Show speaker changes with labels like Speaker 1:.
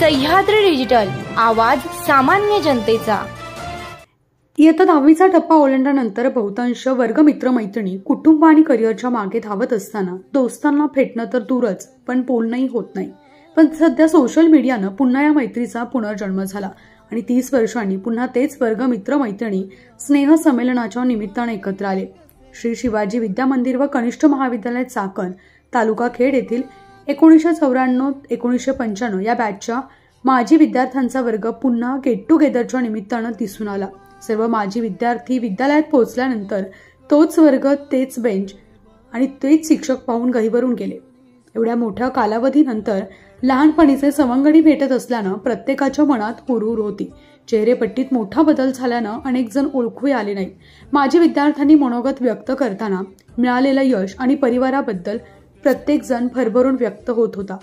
Speaker 1: Sahyadri digital, आवाज सामान्य जनतेचा।
Speaker 2: इयत्ता 10वीचा टप्पा ओलांडल्यानंतर बहुतांश वर्गमित्र-मैत्रिणी कुटुंब आणि करिअरच्या मागे धावत असताना दोस्तांना भेटणं तर दूरच पण बोलणंही होत नाही। पण सध्या सोशल मीडियानं पुन्हा या मैत्रीचा पुनर्जन्म झाला आणि 30 वर्षांनी पुन्हा तेच वर्गमित्र-मैत्रिणी स्नेह संमेलनाच्या निमित्ताने एकत्र आले। श्री शिवाजी विद्या मंदिर व कनिष्ठ महाविद्यालय चाकण, तालुका खेड येथील 1994-1995 या बॅचच्या माजी विद्यार्थ्यांचा वर्ग पुन्हा गेट टुगेदरच्या निमित्तानं दिसून आला। सर्व माजी विद्यार्थी विद्यालयात पोहोचल्यानंतर तोच वर्ग, तेच बेंच आणि तेच शिक्षक पाहून गहिवरून गेले। एवढ्या मोठ्या कालावधीनंतर लहानपणीचे सवंगडी भेटत असल्यानं प्रत्येकाच्या मनात हुरहुर होती। चेहरेपट्टीत मोठा बदल झाल्यानं अनेक जण ओळखू आले नाहीत। माजी विद्यार्थ्यांनी मनोगत व्यक्त करताना मिळालेलं यश आणि परिवाराबद्दल प्रत्येक जण भरभरून व्यक्त होत होता।